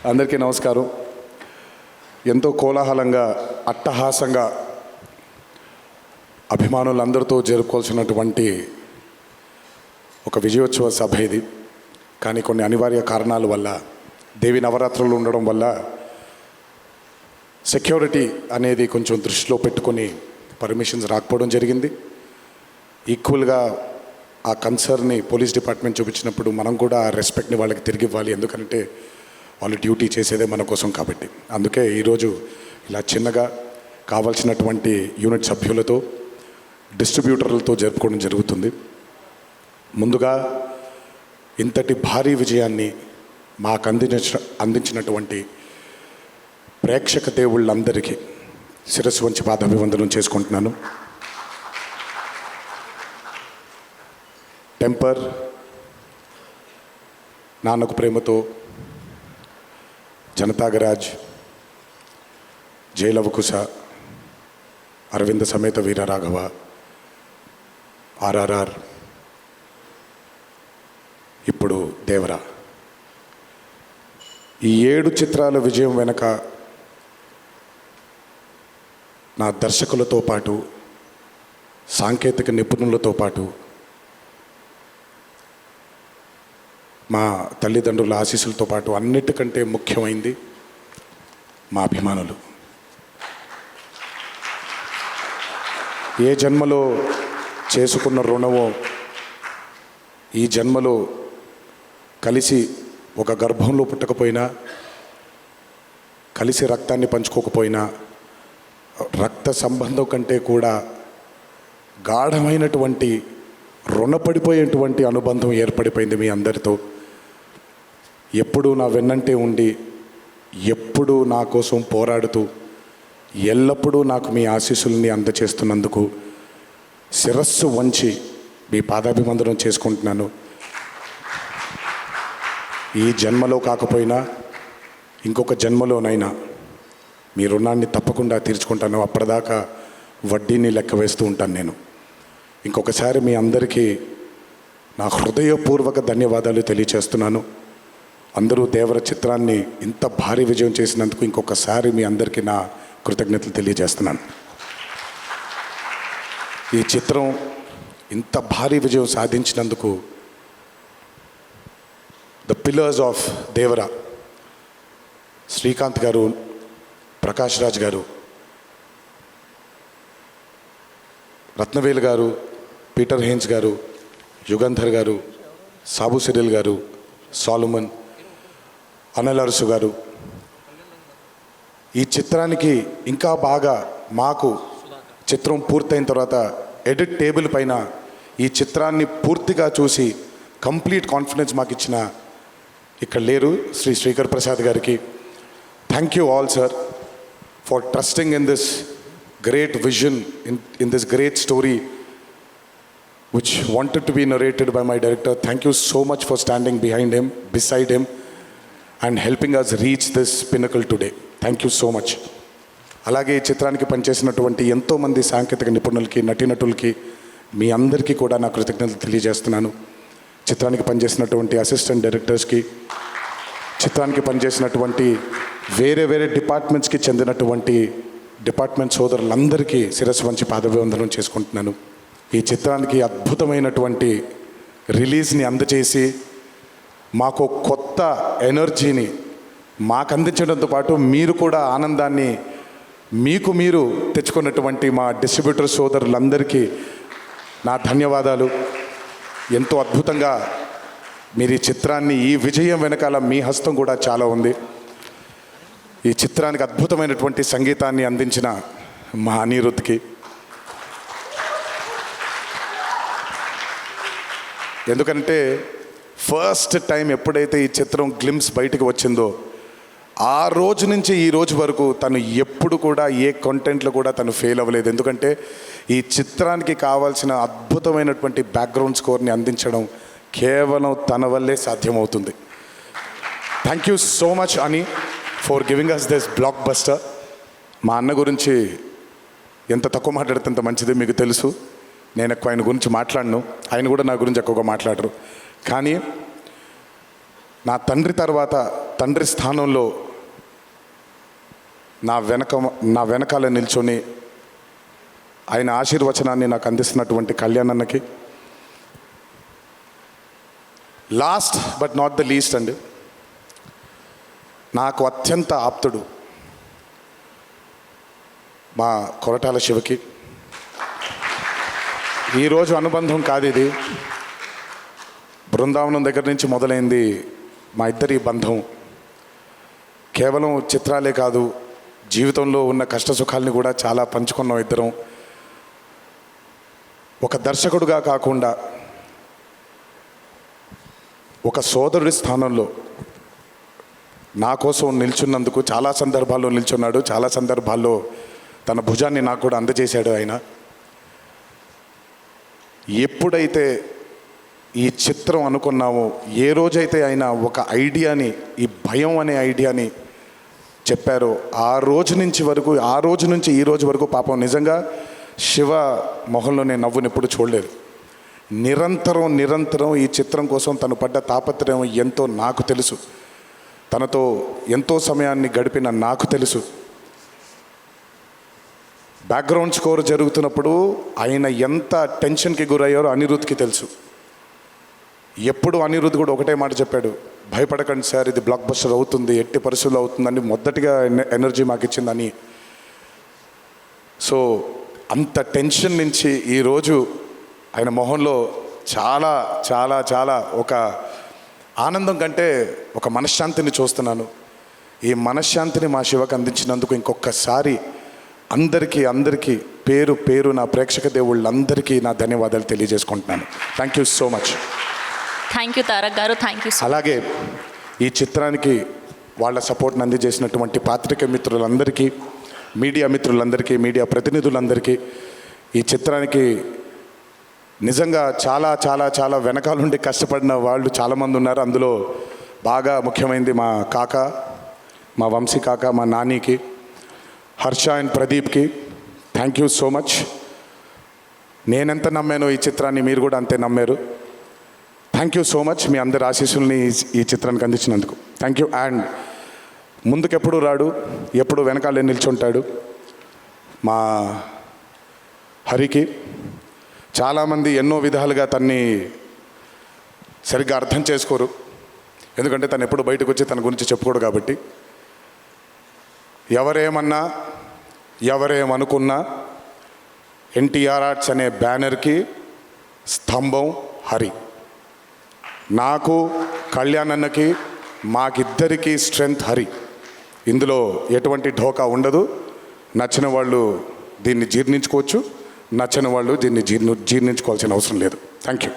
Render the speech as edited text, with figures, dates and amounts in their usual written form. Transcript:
అందరికీ నమస్కారం. ఎంతో కోలాహలంగా అట్టహాసంగా అభిమానులందరితో జరుపుకోవాల్సినటువంటి ఒక విజయోత్సవ సభ ఇది. కానీ కొన్ని అనివార్య కారణాల వల్ల, దేవి నవరాత్రులు ఉండడం వల్ల సెక్యూరిటీ అనేది కొంచెం దృష్టిలో పెట్టుకొని పర్మిషన్స్ రాకపోవడం జరిగింది. ఈక్వల్గా ఆ కన్సర్న్ని పోలీస్ డిపార్ట్మెంట్ చూపించినప్పుడు మనం కూడా ఆ రెస్పెక్ట్ని వాళ్ళకి తిరిగి ఇవ్వాలి. ఎందుకంటే వాళ్ళు డ్యూటీ చేసేదే మన కోసం కాబట్టి. అందుకే ఈరోజు ఇలా చిన్నగా కావాల్సినటువంటి యూనిట్ సభ్యులతో, డిస్ట్రిబ్యూటర్లతో జరుపుకోవడం జరుగుతుంది. ముందుగా ఇంతటి భారీ విజయాన్ని మాకు అందించినటువంటి ప్రేక్షక దేవుళ్ళందరికీ శిరస్సు వంచి పాదాభివందనం చేసుకుంటున్నాను. టెంపర్, నాన్నకు ప్రేమతో, జనతాగరాజ్, జైలవకుశ, అరవింద సమేత వీరరాఘవ, ఆర్ఆర్ఆర్, ఇప్పుడు దేవరా, ఈ 7 చిత్రాల విజయం వెనక నా దర్శకులతో పాటు, సాంకేతిక నిపుణులతో పాటు, మా తల్లిదండ్రుల ఆశీస్సులతో పాటు అన్నిటికంటే ముఖ్యమైంది మా అభిమానులు. ఏ జన్మలో చేసుకున్న రుణమో ఈ జన్మలో కలిసి ఒక గర్భంలో పుట్టకపోయినా, కలిసి రక్తాన్ని పంచుకోకపోయినా, రక్త సంబంధం కంటే కూడా గాఢమైనటువంటి రుణపడిపోయేటువంటి అనుబంధం ఏర్పడిపోయింది మీ అందరితో. ఎప్పుడూ నా వెన్నంటే ఉండి, ఎప్పుడూ నా కోసం పోరాడుతూ, ఎల్లప్పుడూ నాకు మీ ఆశీస్సుల్ని అందచేస్తున్నందుకు శిరస్సు వంచి మీ పాదాభివందనం చేసుకుంటున్నాను. ఈ జన్మలో కాకపోయినా ఇంకొక జన్మలోనైనా మీ రుణాన్ని తప్పకుండా తీర్చుకుంటాను. అప్పటిదాకా వడ్డీని లెక్క వేస్తూ ఉంటాను నేను. ఇంకొకసారి మీ అందరికీ నా హృదయపూర్వక ధన్యవాదాలు తెలియచేస్తున్నాను. అందరూ దేవర చిత్రాన్ని ఇంత భారీ విజయం చేసినందుకు ఇంకొకసారి మీ అందరికీ నా కృతజ్ఞతలు తెలియజేస్తున్నాను. ఈ చిత్రం ఇంత భారీ విజయం సాధించినందుకు the pillars of Devara, Srikanth గారు, ప్రకాష్ రాజ్ గారు, రత్నవేల్ గారు, పీటర్ హేన్స్ గారు, యుగంధర్ గారు, సాబు సిరిల్ గారు, సాలుమన్, అనిల్ అరుసు గారు, ఈ చిత్రానికి ఇంకా బాగా మాకు చిత్రం పూర్తయిన తర్వాత ఎడిట్ టేబుల్ పైన ఈ చిత్రాన్ని పూర్తిగా చూసి కంప్లీట్ కాన్ఫిడెన్స్ మాకు ఇచ్చిన, ఇక్కడ లేరు, శ్రీ శ్రీకర్ ప్రసాద్ గారికి thank you all sir for trusting in this great vision, in this great story which wanted to be narrated by my director. Thank you so much for standing behind him, beside him, and helping us reach this pinnacle today. Thank you so much. అలాగే ఈ చిత్రానికి పనిచేసినటువంటి ఎంతోమంది సాంకేతిక నిపుణులకి, నటీనటులకి, మీ అందరికీ కూడా నా కృతజ్ఞతలు తెలియజేస్తున్నాను. చిత్రానికి పనిచేసినటువంటి అసిస్టెంట్ డైరెక్టర్స్కి, చిత్రానికి పనిచేసినటువంటి వేరే వేరే డిపార్ట్మెంట్స్కి చెందినటువంటి డిపార్ట్మెంట్ సోదరులందరికీ శిరస్సు వంచి పాదాభివందనం చేసుకుంటున్నాను. ఈ చిత్రానికి అద్భుతమైనటువంటి రిలీజ్ని అందచేసి మాకు కొత్త ఎనర్జీని మాకు అందించడంతో పాటు మీరు కూడా ఆనందాన్ని మీకు మీరు తెచ్చుకున్నటువంటి మా డిస్ట్రిబ్యూటర్ సోదరులందరికీ నా ధన్యవాదాలు. ఎంతో అద్భుతంగా మీరు ఈ చిత్రాన్ని, ఈ విజయం వెనకాల మీ హస్తం కూడా చాలా ఉంది. ఈ చిత్రానికి అద్భుతమైనటువంటి సంగీతాన్ని అందించిన మా అనిరుద్ధ్కి, ఎందుకంటే ఫస్ట్ టైం ఎప్పుడైతే ఈ చిత్రం గ్లిమ్స్ బయటకు వచ్చిందో ఆ రోజు నుంచి ఈ రోజు వరకు తను ఎప్పుడు కూడా ఏ కంటెంట్లో కూడా తను ఫెయిల్ అవ్వలేదు. ఎందుకంటే ఈ చిత్రానికి కావాల్సిన అద్భుతమైనటువంటి బ్యాక్గ్రౌండ్ స్కోర్ని అందించడం కేవలం తన వల్లే సాధ్యమవుతుంది. థ్యాంక్ యూ సో మచ్ అని for giving us this blockbuster. మా అన్న గురించి ఎంత తక్కువ మాట్లాడితే అంత మంచిది, మీకు తెలుసు. నేను ఎక్కువ ఆయన గురించి మాట్లాడను, ఆయన కూడా నా గురించి ఎక్కువగా మాట్లాడరు. కానీ నా తండ్రి తర్వాత తండ్రి స్థానంలో నా వెనకాల నిల్చొని ఆయన ఆశీర్వచనాన్ని నాకు అందిస్తున్నటువంటి కళ్యాణ్ అన్నకి, last but not the least అండి, నాకు అత్యంత ఆప్తుడు మా కొరటాల శివకి. ఈరోజు అనుబంధం కాదు ఇది, బృందావనం దగ్గర నుంచి మొదలైంది మా ఇద్దరి బంధం. కేవలం చిత్రాలే కాదు, జీవితంలో ఉన్న కష్ట సుఖాల్ని కూడా చాలా పంచుకున్నాం ఇద్దరం. ఒక దర్శకుడుగా కాకుండా ఒక సోదరుడి స్థానంలో నా కోసం నిల్చున్నందుకు చాలా సందర్భాల్లో నిల్చున్నాడు, చాలా సందర్భాల్లో తన భుజాన్ని నాకు కూడా అందజేశాడు ఆయన. ఎప్పుడైతే ఈ చిత్రం అనుకున్నామో, ఏ రోజైతే ఆయన ఒక ఐడియాని, ఈ భయం అనే ఐడియాని చెప్పారో, ఆ రోజు నుంచి ఈ రోజు వరకు పాపం నిజంగా శివ మొహంలో నేను నవ్వుని ఎప్పుడు చూడలేదు. నిరంతరం ఈ చిత్రం కోసం తను పడ్డ తాపత్రయం ఎంతో నాకు తెలుసు. తనతో ఎంతో సమయాన్ని గడిపిన నాకు తెలుసు. బ్యాక్గ్రౌండ్ స్కోర్ జరుగుతున్నప్పుడు ఆయన ఎంత టెన్షన్కి గురయ్యారో అనిరుద్ధ్కి తెలుసు. ఎప్పుడు అనిరుద్ధ్ కూడా ఒకటే మాట చెప్పాడు, భయపడకండి సార్, ఇది బ్లాక్ బస్టర్ అవుతుంది, ఎట్టి పరిస్థితులు అవుతుందని మొదటిగా ఎనర్జీ మాకు ఇచ్చిందని. సో అంత టెన్షన్ నుంచి ఈరోజు ఆయన మొహంలో చాలా చాలా చాలా ఒక ఆనందం కంటే ఒక మనశ్శాంతిని చూస్తున్నాను. ఈ మనశ్శాంతిని మా శివకు అందించినందుకు ఇంకొకసారి అందరికీ పేరు నా ప్రేక్షక దేవుళ్ళందరికీ నా ధన్యవాదాలు తెలియజేసుకుంటున్నాను. Thank you so much. Thank you Tarak గారు, థ్యాంక్ యూ. అలాగే ఈ చిత్రానికి వాళ్ళ సపోర్ట్ని అందజేసినటువంటి పాత్రికేయ మిత్రులందరికీ, మీడియా మిత్రులందరికీ, మీడియా ప్రతినిధులందరికీ, ఈ చిత్రానికి నిజంగా చాలా చాలా చాలా వెనకాలండి కష్టపడిన వాళ్ళు చాలామంది ఉన్నారు. అందులో బాగా ముఖ్యమైనది మా కాక, మా వంశీ కాక, మా నానికి, హర్ష అండ్ ప్రదీప్కి థ్యాంక్ యూ సో మచ్. నేనెంత నమ్మానో ఈ చిత్రాన్ని మీరు కూడా అంతే నమ్మారు. Thank you so much. మీ అందరి ఆశీస్సుల్ని ఈ చిత్రానికి అందించినందుకు థ్యాంక్ యూ. అండ్ ముందుకెప్పుడు రాడు, ఎప్పుడు వెనకాలే నిల్చుంటాడు మా హరికి. చాలామంది ఎన్నో విధాలుగా తన్ని సరిగ్గా అర్థం చేసుకోరు, ఎందుకంటే తను ఎప్పుడు బయటకు వచ్చి తన గురించి చెప్పుకోడు కాబట్టి. ఎవరేమన్నా ఎవరేమనుకున్నా ఎన్టీఆర్ ఆర్ట్స్ అనే బ్యానర్కి స్తంభం హరి. నాకు, కళ్యాణ్ అన్నకి, మాకిద్దరికీ స్ట్రెంగ్త్ హరి. ఇందులో ఎటువంటి ఢోకా ఉండదు. నచ్చిన వాళ్ళు దీన్ని జీర్ణించుకోవచ్చు, నచ్చని వాళ్ళు దీన్ని జీర్ణించుకోవాల్సిన అవసరం లేదు. Thank you.